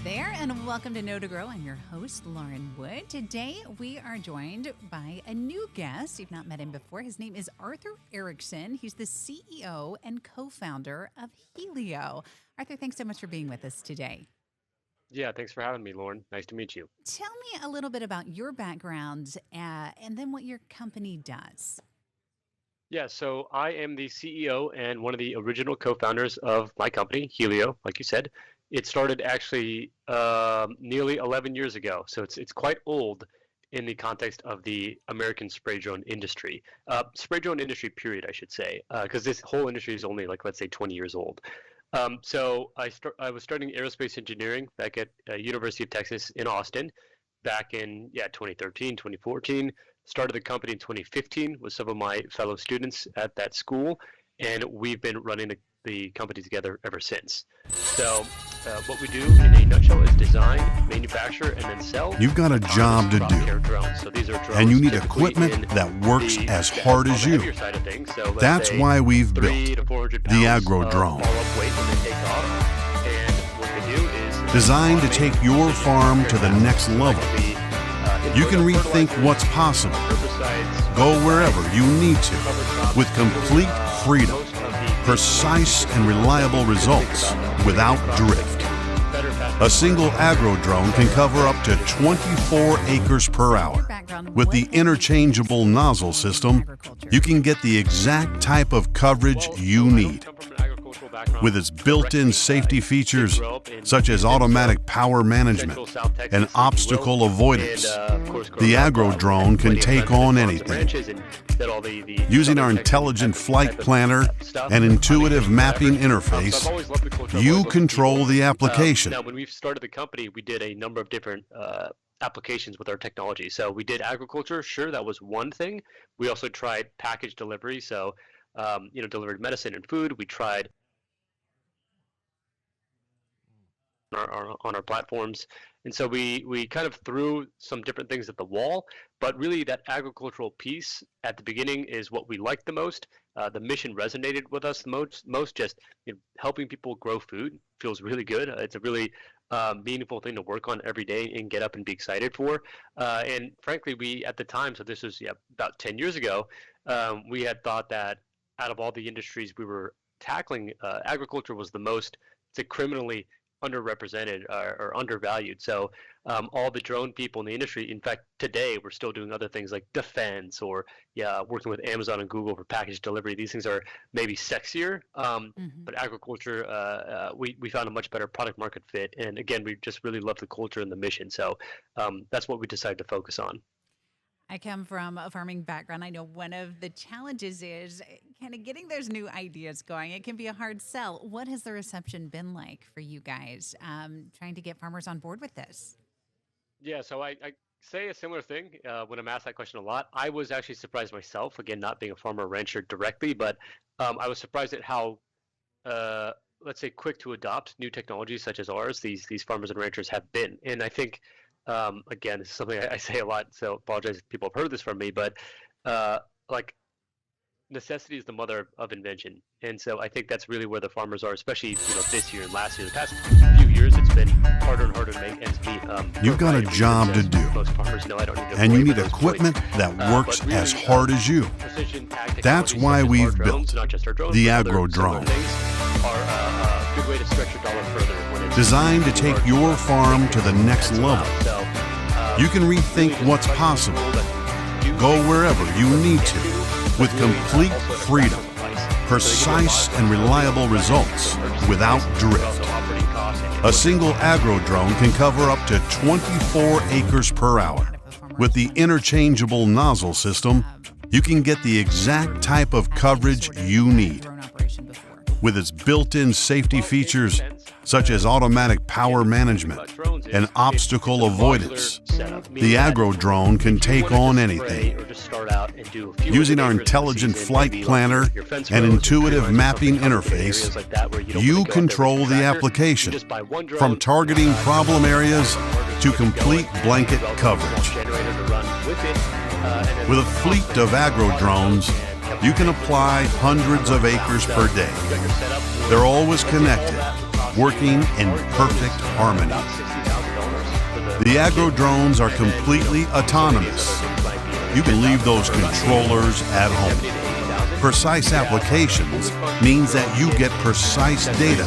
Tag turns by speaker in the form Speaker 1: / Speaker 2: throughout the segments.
Speaker 1: there, and welcome to Know to Grow. I'm your host, Lauren Wood. Today, we are joined by a new guest. You've not met him before. His name is Arthur Erickson. He's the CEO and co-founder of Hylio. Arthur, thanks so much for being with us today.
Speaker 2: Yeah, thanks for having me, Lauren. Nice to meet you.
Speaker 1: Tell me a little bit about your background and then what your company does.
Speaker 2: Yeah, so I am the CEO and one of the original co-founders of my company, Hylio, like you said. It started actually nearly 11 years ago, so it's quite old in the context of the American spray drone industry. Spray drone industry, period, I should say, because this whole industry is only let's say 20 years old. So I was studying aerospace engineering back at University of Texas in Austin back in 2013, 2014. Started the company in 2015 with some of my fellow students at that school, and we've been running the company together ever since. So what we do in a nutshell is design, manufacture, and then sell.
Speaker 3: You've got a job to do,
Speaker 2: drones. So these are drones,
Speaker 3: and you need equipment that works as hard as you. That's why we've built the Agro Drone. Designed to take your farm to the next level. You can rethink what's possible. Go wherever you need to with complete freedom. Precise and reliable results without drift. A single agro drone can cover up to 24 acres per hour. With the interchangeable nozzle system, you can get the exact type of coverage you need. With its built-in safety features, such as automatic power management and obstacle avoidance, the Agro Drone can take on anything. Using our intelligent flight planner and intuitive mapping interface, you control the application.
Speaker 2: Now, when we started the company, we did a number of different applications with our technology. So we did agriculture, sure, that was one thing. We also tried package delivery, so delivered medicine and food. We tried on our platforms, and so we kind of threw some different things at the wall, but really that agricultural piece at the beginning is what we liked the most. The mission resonated with us the most. Just helping people grow food feels really good. It's a really meaningful thing to work on every day and get up and be excited for, and frankly, we at the time, so this was about 10 years ago, we had thought that out of all the industries we were tackling, agriculture was the most, criminally underrepresented or undervalued. So all the drone people in the industry, in fact, today we're still doing other things like defense or working with Amazon and Google for package delivery. These things are maybe sexier, but agriculture, we found a much better product market fit. And again, we just really love the culture and the mission. So that's what we decided to focus on.
Speaker 1: I come from a farming background. I know one of the challenges is kind of getting those new ideas going. It can be a hard sell. What has the reception been like for you guys trying to get farmers on board with this?
Speaker 2: Yeah, so I say a similar thing when I'm asked that question a lot. I was actually surprised myself, again, not being a farmer rancher directly, but I was surprised at how, let's say, quick to adopt new technologies such as ours these farmers and ranchers have been. And I think, again, this is something I say a lot, so apologize if people have heard this from me, but necessity is the mother of invention. And so I think that's really where the farmers are, especially this year and last year. The past few years, it's been harder and harder to make ends meet.
Speaker 3: You've got a job to do,
Speaker 2: most farmers know I don't need to
Speaker 3: and you need equipment that works as hard as you. That's why we've built the Agro Drone. Designed to take your farm to the next level. You can rethink what's possible. Go wherever you need to with complete freedom. Precise and reliable results without drift. A single agro drone can cover up to 24 acres per hour. With the interchangeable nozzle system, you can get the exact type of coverage you need. With its built-in safety features, such as automatic power management and obstacle avoidance, the Agro Drone can take on anything. Using our intelligent flight planner and intuitive mapping interface, you control the application, from targeting problem areas to complete blanket coverage. With a fleet of Agro Drones, you can apply hundreds of acres per day. They're always connected, working in perfect harmony. The agro drones are completely autonomous. You can leave those controllers at home. Precise applications means that you get precise data.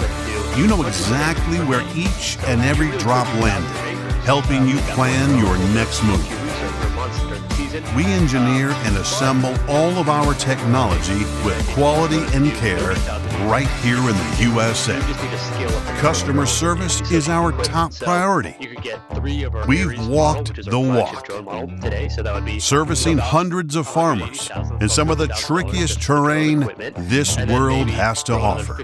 Speaker 3: You know exactly where each and every drop landed, helping you plan your next move. We engineer and assemble all of our technology with quality and care right here in the USA. Customer service is our top priority. We've walked the walk, servicing hundreds of farmers in some of the trickiest terrain this world has to offer.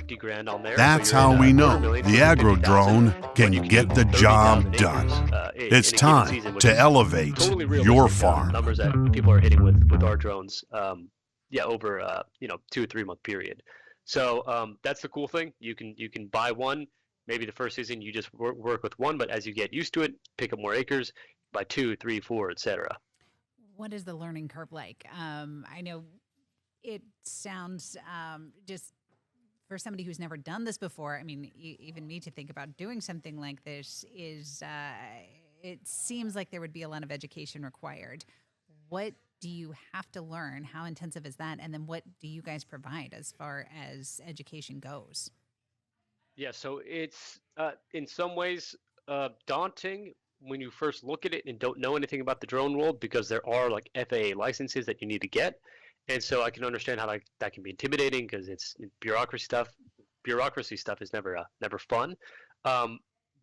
Speaker 3: That's how we know the agro drone can get the job done. It's time to elevate your farm.
Speaker 2: Numbers that people are hitting with our drones, over 2 or 3 month period. So that's the cool thing. You can buy one. Maybe the first season you just work with one, but as you get used to it, pick up more acres, buy 2, 3, 4, etc.
Speaker 1: What is the learning curve like? I know it sounds just for somebody who's never done this before. I mean, even me to think about doing something like this is. It seems like there would be a lot of education required. What do you have to learn? How intensive is that? And then what do you guys provide as far as education goes?
Speaker 2: Yeah, so it's in some ways daunting when you first look at it and don't know anything about the drone world, because there are like FAA licenses that you need to get. And so I can understand how that can be intimidating, because it's bureaucracy stuff. Bureaucracy stuff is never fun.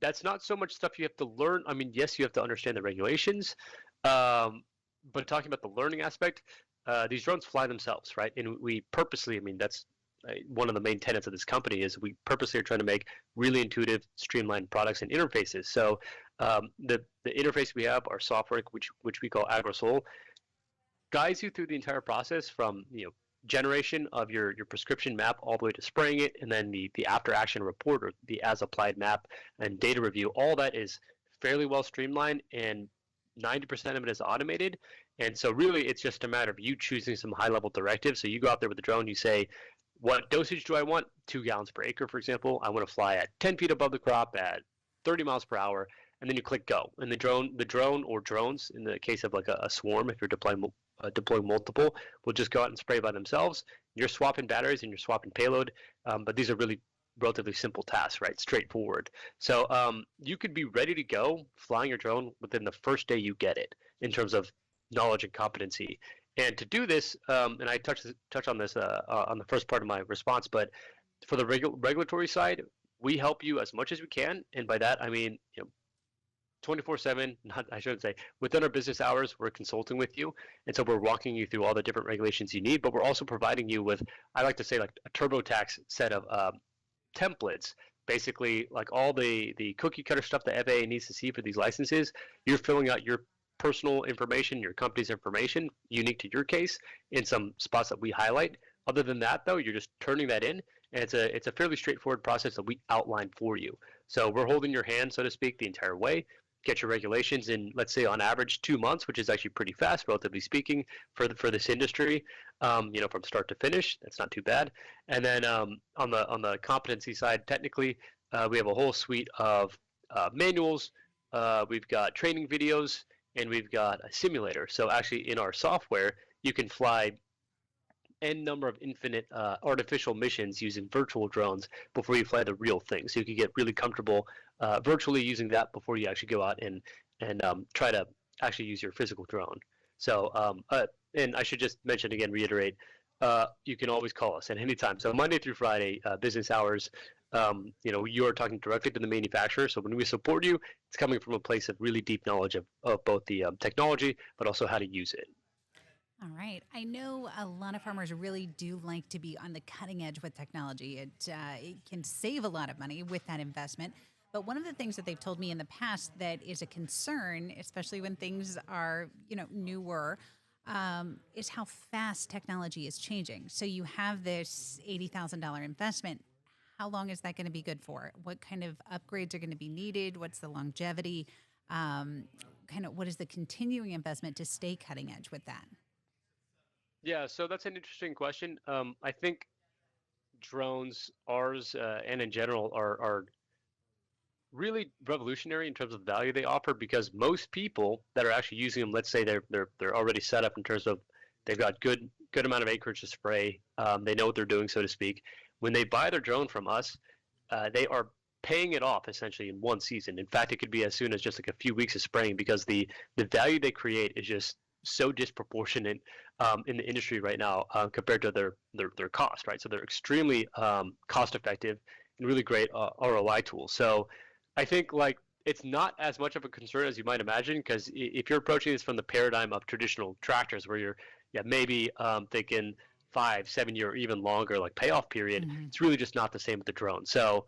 Speaker 2: That's not so much stuff you have to learn. I mean, yes, you have to understand the regulations, but talking about the learning aspect, these drones fly themselves, right? And we purposely, I mean, that's one of the main tenets of this company, is we purposely are trying to make really intuitive, streamlined products and interfaces. So the interface we have, our software, which we call AgroSol, guides you through the entire process from generation of your prescription map all the way to spraying it, and then the after action report, or the as applied map and data review. All that is fairly well streamlined, and 90% of it is automated. And so really it's just a matter of you choosing some high level directives. So you go out there with the drone, you say, what dosage do I want? 2 gallons per acre, for example. I want to fly at 10 feet above the crop at 30 miles per hour. And then you click go. And the drone or drones, in the case of like a swarm, if you're deploying multiple, will just go out and spray by themselves. You're swapping batteries and you're swapping payload, but these are really relatively simple tasks, right? Straightforward. So you could be ready to go flying your drone within the first day you get it, in terms of knowledge and competency. And to do this, and I touch on this on the first part of my response, but for the regulatory side, we help you as much as we can, and by that I mean 24/7, I shouldn't say, within our business hours, we're consulting with you. And so we're walking you through all the different regulations you need, but we're also providing you with, I like to say, like a TurboTax set of templates. Basically, like all the cookie cutter stuff the FAA needs to see for these licenses, you're filling out your personal information, your company's information, unique to your case, in some spots that we highlight. Other than that, though, you're just turning that in, and it's a fairly straightforward process that we outline for you. So we're holding your hand, so to speak, the entire way. Get your regulations in, let's say, on average 2 months, which is actually pretty fast, relatively speaking, for this industry. From start to finish, that's not too bad. And then on the competency side, technically, we have a whole suite of manuals. We've got training videos, and we've got a simulator. So actually, in our software, you can fly n number of infinite artificial missions using virtual drones before you fly the real thing. So you can get really comfortable virtually using that before you actually go out and try to actually use your physical drone. So and I should just mention again, reiterate, you can always call us at any time. So Monday through Friday, business hours. You are talking directly to the manufacturer. So when we support you, it's coming from a place of really deep knowledge of both the technology, but also how to use it.
Speaker 1: All right. I know a lot of farmers really do like to be on the cutting edge with technology. It can save a lot of money with that investment. But one of the things that they've told me in the past that is a concern, especially when things are, newer, is how fast technology is changing. So you have this $80,000 investment. How long is that going to be good for? What kind of upgrades are going to be needed? What's the longevity? What is the continuing investment to stay cutting edge with that?
Speaker 2: Yeah, so that's an interesting question. I think drones, ours, and in general, are really revolutionary in terms of the value they offer, because most people that are actually using them, let's say they're already set up in terms of they've got good amount of acreage to spray, they know what they're doing, so to speak. When they buy their drone from us, they are paying it off essentially in one season. In fact, it could be as soon as just like a few weeks of spraying, because the value they create is just so disproportionate in the industry right now compared to their cost, right? So they're extremely cost effective and really great ROI tools. So I think like it's not as much of a concern as you might imagine, because if you're approaching this from the paradigm of traditional tractors, where you're maybe thinking 5-7 year or even longer like payoff period, it's really just not the same with the drone. So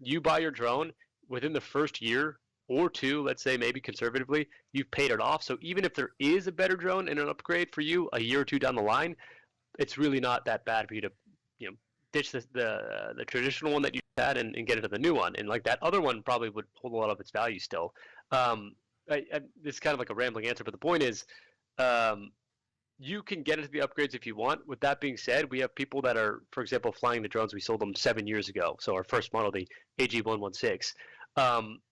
Speaker 2: you buy your drone within the first year or two, let's say maybe conservatively, you've paid it off. So even if there is a better drone and an upgrade for you a year or two down the line, it's really not that bad for you to ditch the traditional one that you had and get into the new one. And like that other one probably would hold a lot of its value still. It's kind of like a rambling answer, but the point is, you can get into the upgrades if you want. With that being said, we have people that are, for example, flying the drones we sold them 7 years ago. So our first model, the AG116.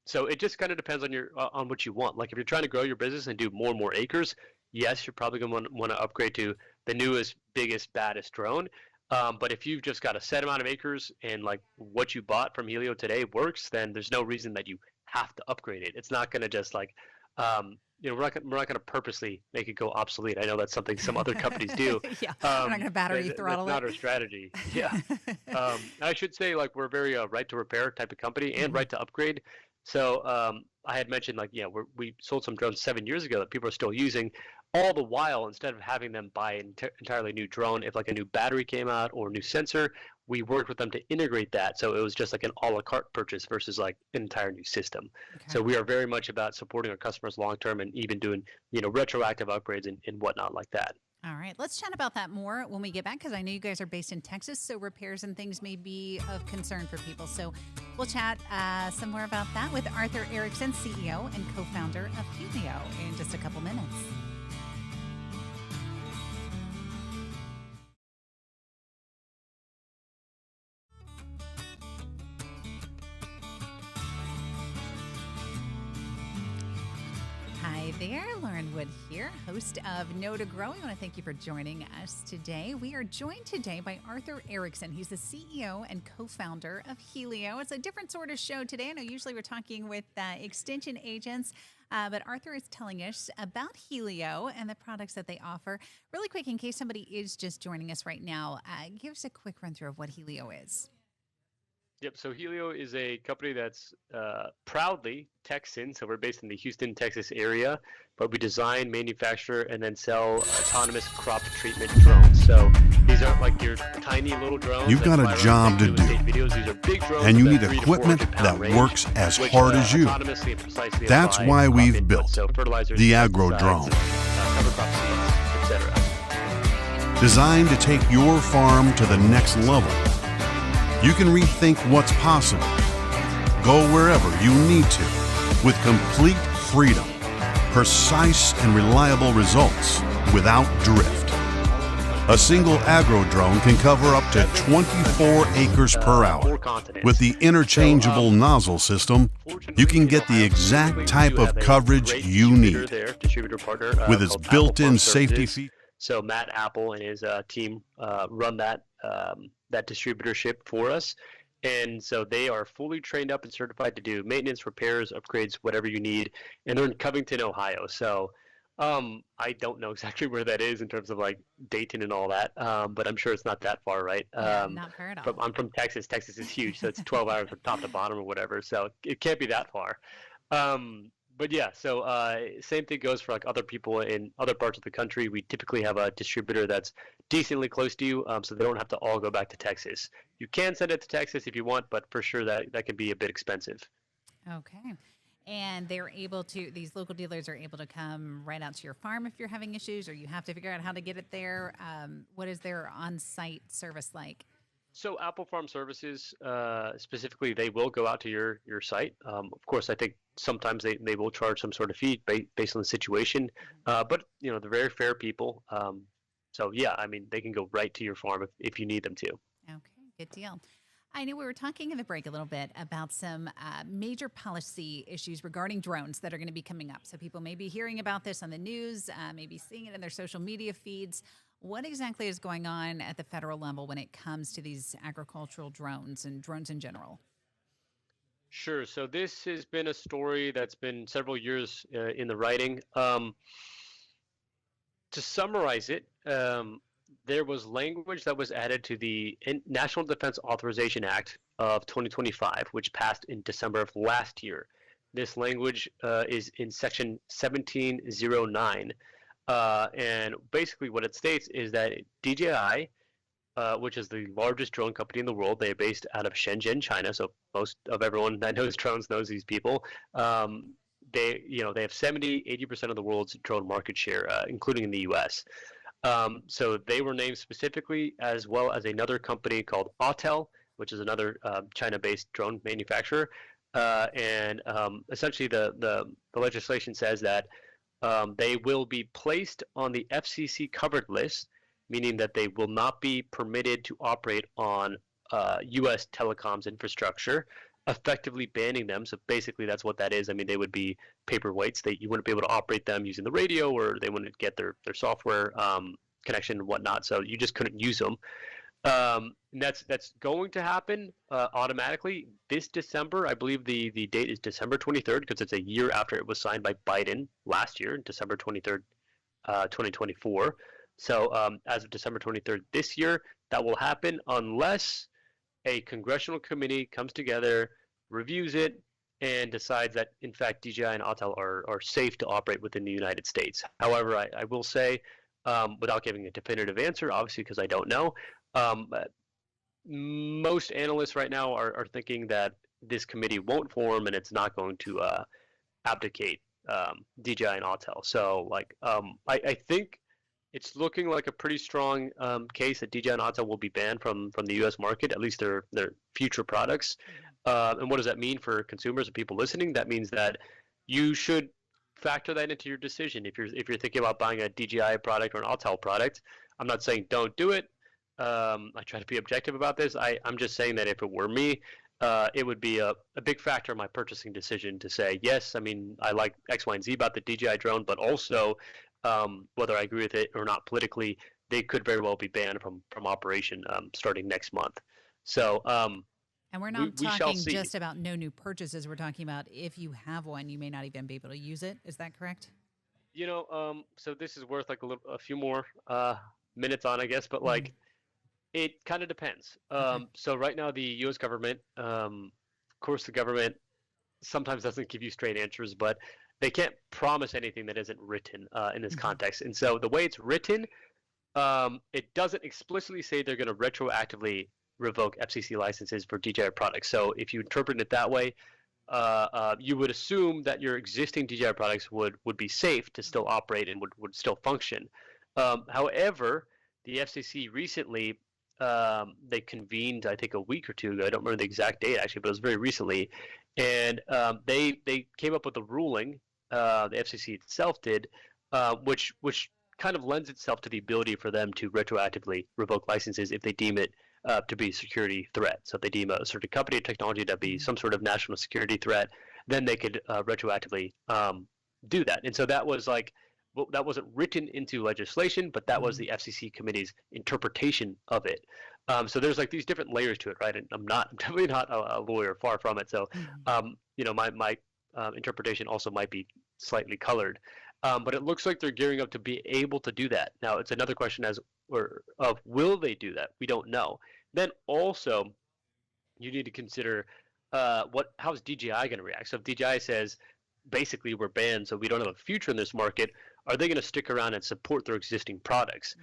Speaker 2: So it just kind of depends on on what you want. Like if you're trying to grow your business and do more and more acres, yes, you're probably going to want to upgrade to the newest, biggest, baddest drone. But if you've just got a set amount of acres and like what you bought from Hylio today works, then there's no reason that you have to upgrade it. It's not going to just like, we're not going to purposely make it go obsolete. I know that's something some other companies do.
Speaker 1: Yeah, we're not going to battery throttle it.
Speaker 2: That's not our strategy. Yeah. I should say like we're very right to repair type of company and right to upgrade. So I had mentioned like, we sold some drones 7 years ago that people are still using. All the while, instead of having them buy an entirely new drone, if like a new battery came out or a new sensor, we worked with them to integrate that. So it was just like an a la carte purchase versus like an entire new system. Okay. So we are very much about supporting our customers long term and even doing, retroactive upgrades and whatnot like that.
Speaker 1: All right, let's chat about that more when we get back, because I know you guys are based in Texas, so repairs and things may be of concern for people. So we'll chat some more about that with Arthur Erickson, CEO and co-founder of Hylio, in just a couple minutes. Hi there, Lauren Wood here, host of Know to Grow. I want to thank you for joining us today. We are joined today by Arthur Erickson. He's the CEO and co-founder of Hylio. It's a different sort of show today. I know usually we're talking with extension agents, but Arthur is telling us about Hylio and the products that they offer. Really quick, in case somebody is just joining us right now, give us a quick run through of what Hylio is.
Speaker 2: Yep. So Hylio is a company that's proudly Texan. So we're based in the Houston, Texas area, but we design, manufacture, and then sell autonomous crop treatment drones. So these aren't like your tiny little drones.
Speaker 3: You've got a job to do,
Speaker 2: videos. These are big drones,
Speaker 3: and you need equipment that works as hard as you. That's why we've built the Agro Drone. Designed to take your farm to the next level. You can rethink what's possible. Go wherever you need to with complete freedom, precise and reliable results without drift. A single agro drone can cover up to 24 acres per hour. With the interchangeable nozzle system, you can get the exact type of coverage you need. With its built-in safety features.
Speaker 2: So Matt Apple and his team run that distributorship for us, and so they are fully trained up and certified to do maintenance, repairs, upgrades, whatever you need, and they're in Covington, Ohio. So I don't know exactly where that is in terms of like Dayton and all that, but I'm sure it's not that far, right?
Speaker 1: Not far at all.
Speaker 2: I'm from Texas. Texas is huge, so it's 12 hours from top to bottom or whatever, so it can't be that far. But yeah, so same thing goes for like other people in other parts of the country. We typically have a distributor that's decently close to you, so they don't have to all go back to Texas. You can send it to Texas if you want, but for sure that can be a bit expensive.
Speaker 1: Okay. And they're able to, these local dealers are able to come right out to your farm if you're having issues, or you have to figure out how to get it there. What is their on-site service like?
Speaker 2: So Apple Farm Services, specifically, they will go out to your site. Of course, I think sometimes they will charge some sort of fee based on the situation, but they're very fair people. So yeah, I mean, they can go right to your farm if you need them to.
Speaker 1: Okay, good deal. I know we were talking in the break a little bit about some major policy issues regarding drones that are going to be coming up. So people may be hearing about this on the news, maybe seeing it in their social media feeds. What exactly is going on at the federal level when it comes to these agricultural drones and drones in general?
Speaker 2: Sure. So this has been a story that's been several years in the writing. To summarize it, there was language that was added to the National Defense Authorization Act of 2025, which passed in December of last year. This language is in section 1709. And basically what it states is that DJI, which is the largest drone company in the world, they're based out of Shenzhen, China. So most of everyone that knows drones knows these people. They have 80% of the world's drone market share, including in the U.S. So they were named specifically, as well as another company called Autel, which is another China-based drone manufacturer. And essentially, the legislation says that they will be placed on the FCC covered list, meaning that they will not be permitted to operate on U.S. telecoms infrastructure, effectively banning them. So basically that's what that is. I mean, they would be paperweights. You wouldn't be able to operate them using the radio, or they wouldn't get their software connection and whatnot. So you just couldn't use them. And that's going to happen automatically this December. I believe the date is December 23rd, because it's a year after it was signed by Biden last year, December 23rd, 2024. So as of December 23rd this year, that will happen unless a congressional committee comes together, reviews it, and decides that, in fact, DJI and Autel are safe to operate within the United States. However, I will say, without giving a definitive answer, obviously because I don't know, most analysts right now are thinking that this committee won't form and it's not going to abdicate DJI and Autel. So, I think it's looking like a pretty strong case that DJI and Autel will be banned from the U.S. market, at least their future products. And what does that mean for consumers and people listening? That means that you should factor that into your decision. If you're thinking about buying a DJI product or an Autel product, I'm not saying don't do it. I try to be objective about this. I'm just saying that if it were me, it would be a big factor in my purchasing decision to say, yes, I mean, I like X, Y, and Z about the DJI drone, but also whether I agree with it or not politically, they could very well be banned from operation starting next month. So,
Speaker 1: and we're not talking just about no new purchases. We're talking about if you have one, you may not even be able to use it. Is that correct?
Speaker 2: So this is worth a few more minutes on, I guess, but it kind of depends. Okay. So right now, the U.S. government, of course, the government sometimes doesn't give you straight answers, but they can't promise anything that isn't written in this context. And so the way it's written, it doesn't explicitly say they're going to retroactively revoke FCC licenses for DJI products. So if you interpret it that way, you would assume that your existing DJI products would be safe to still operate and would still function. However, the FCC recently, they convened, I think, a week or two ago. I don't remember the exact date, actually, but it was very recently. And they came up with a ruling, the FCC itself did, which kind of lends itself to the ability for them to retroactively revoke licenses if they deem it to be a security threat. So if they deem a certain company or technology to be some sort of national security threat, then they could retroactively do that. And so that was that wasn't written into legislation, but that was the FCC committee's interpretation of it. So there's these different layers to it, right? And I'm definitely not a lawyer, far from it. So, my interpretation also might be slightly colored. But it looks like they're gearing up to be able to do that. Now, it's another question of will they do that? We don't know. Then also, you need to consider how's DJI going to react? So if DJI says, basically, we're banned, so we don't have a future in this market, are they going to stick around and support their existing products?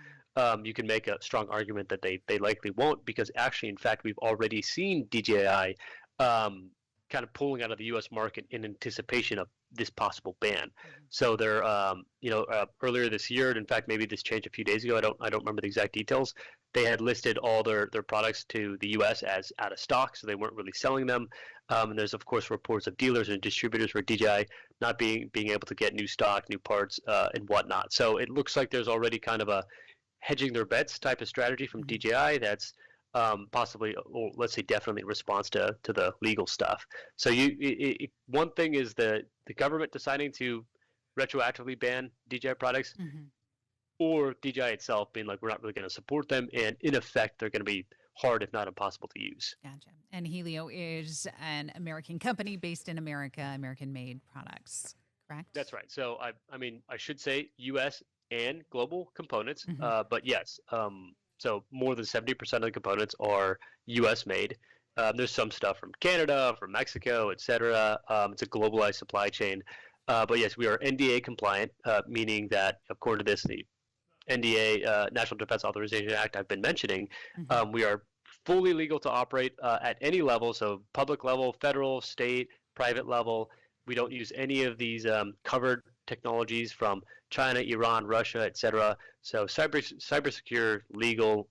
Speaker 2: You can make a strong argument that they likely won't, because actually, in fact, we've already seen DJI kind of pulling out of the U.S. market in anticipation of this possible ban. So they're, earlier this year, and in fact, maybe this changed a few days ago. I don't remember the exact details. They had listed all their products to the U.S. as out of stock, so they weren't really selling them. And there's, of course, reports of dealers and distributors for DJI not being able to get new stock, new parts, and whatnot. So it looks like there's already kind of a hedging their bets type of strategy from DJI that's possibly, or let's say definitely in response to the legal stuff. So one thing is the government deciding to retroactively ban DJI products,
Speaker 1: Mm-hmm.
Speaker 2: or DJI itself being like, we're not really going to support them, and in effect, they're going to be hard, if not impossible, to use.
Speaker 1: Gotcha. And Hylio is an American company based in America, American-made products, correct?
Speaker 2: That's right. So I mean, I should say U.S. and global components,
Speaker 1: Mm-hmm.
Speaker 2: but yes, so more than 70% of the components are U.S. made. There's some stuff from Canada, from Mexico, etc. It's a globalized supply chain. But yes, we are NDA compliant, meaning that according to the NDA, National Defense Authorization Act I've been mentioning,
Speaker 1: Mm-hmm.
Speaker 2: we are fully legal to operate at any level, so public level, federal, state, private level. We don't use any of these covered technologies from China, Iran, Russia, etc. So cyber secure, legal,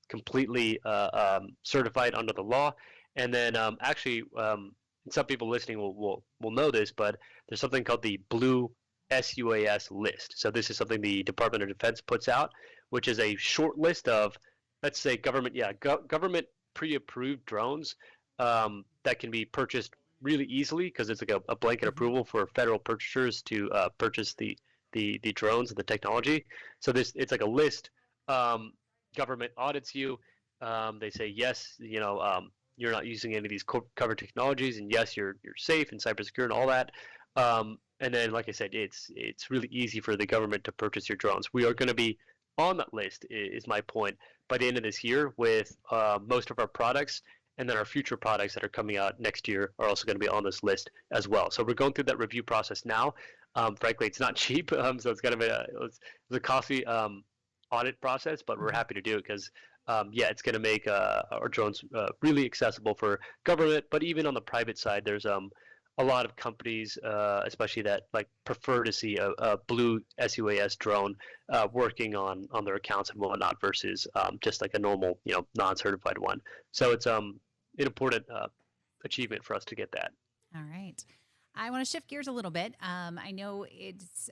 Speaker 2: completely certified under the law. And then actually, some people listening will know this, but there's something called the Blue SUAS list. So this is something the Department of Defense puts out, which is a short list of, let's say, government pre-approved drones that can be purchased really easily, because it's like a blanket approval for federal purchasers to purchase the drones and the technology. So it's like a list. Government audits you. They say yes, you're not using any of these covered technologies, and yes, you're safe and cyber secure and all that. And then, like I said, it's really easy for the government to purchase your drones. We are going to be on that list, is my point, by the end of this year with most of our products, and then our future products that are coming out next year are also going to be on this list as well. So we're going through that review process now. Frankly, it's not cheap, so it's kind of it's a costly audit process, but we're happy to do it because it's going to make our drones really accessible for government, but even on the private side, there's a lot of companies, especially that like prefer to see a Blue SUAS drone working on their accounts and whatnot versus just like a normal, non-certified one. So it's an important achievement for us to get that.
Speaker 1: All right. I want to shift gears a little bit. I know it's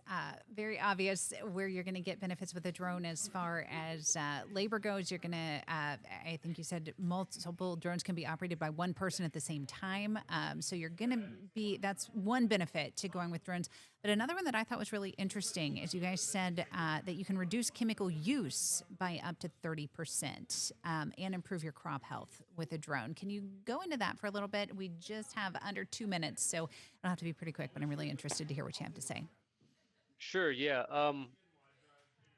Speaker 1: very obvious where you're going to get benefits with a drone as far as labor goes. You're going to, I think you said multiple drones can be operated by one person at the same time. So you're going to be, that's one benefit to going with drones. But another one that I thought was really interesting is you guys said that you can reduce chemical use by up to 30% and improve your crop health with a drone. Can you go into that for a little bit? We just have under 2 minutes, so it'll have to be pretty quick, but I'm really interested to hear what you have to say.
Speaker 2: Sure, yeah.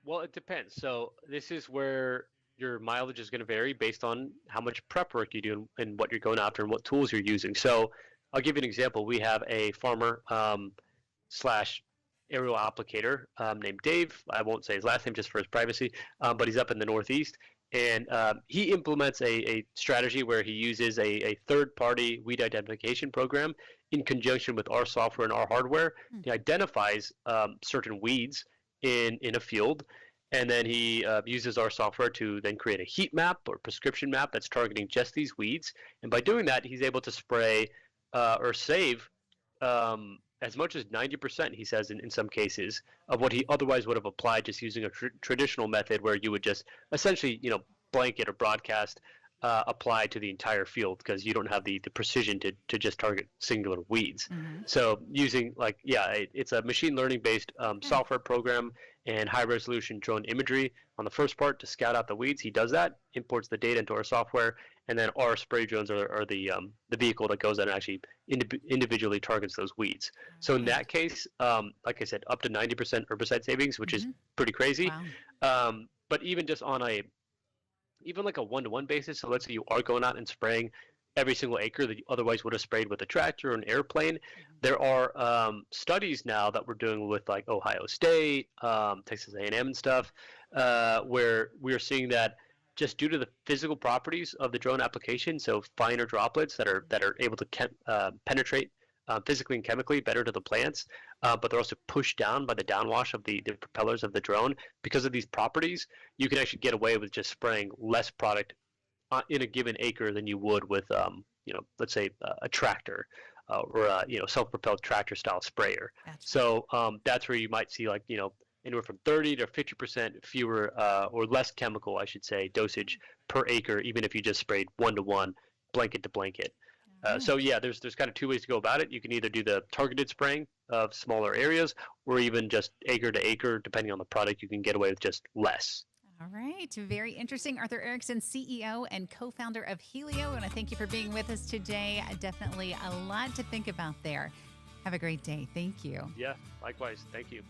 Speaker 2: Well, it depends. So this is where your mileage is going to vary based on how much prep work you do and what you're going after and what tools you're using. So I'll give you an example. We have a farmer slash aerial applicator named Dave. I won't say his last name just for his privacy, but he's up in the Northeast. And he implements a strategy where he uses a third-party weed identification program in conjunction with our software and our hardware. He identifies certain weeds in a field, and then he uses our software to then create a heat map or prescription map that's targeting just these weeds. And by doing that, he's able to spray or save as much as 90%, he says, in some cases, of what he otherwise would have applied just using a traditional method where you would just essentially, blanket or broadcast apply to the entire field because you don't have the precision to just target singular weeds. So using it's a machine learning based software program and high resolution drone imagery on the first part to scout out the weeds. He does that, imports the data into our software, and then our spray drones are the vehicle that goes out and actually individually targets those weeds. So in that case, like I said, up to 90% herbicide savings, which is pretty crazy.
Speaker 1: Wow.
Speaker 2: But even just on even like a one-to-one basis, so let's say you are going out and spraying every single acre that you otherwise would have sprayed with a tractor or an airplane, there are studies now that we're doing with like Ohio State, Texas A&M and stuff, where we are seeing that just due to the physical properties of the drone application, so finer droplets that are able to penetrate physically and chemically better to the plants, but they're also pushed down by the downwash of the propellers of the drone. Because of these properties, you can actually get away with just spraying less product in a given acre than you would with, let's say a tractor or a self-propelled tractor style sprayer.
Speaker 1: Gotcha.
Speaker 2: So that's where you might see anywhere from 30 to 50% fewer or less chemical, I should say, dosage per acre, even if you just sprayed 1-to-1, blanket to blanket. So yeah, there's kind of two ways to go about it. You can either do the targeted spraying of smaller areas, or even just acre to acre, depending on the product. You can get away with just less.
Speaker 1: All right. Very interesting. Arthur Erickson, CEO and co-founder of Hylio. And I thank you for being with us today. Definitely a lot to think about there. Have a great day. Thank you.
Speaker 2: Yeah, likewise. Thank you.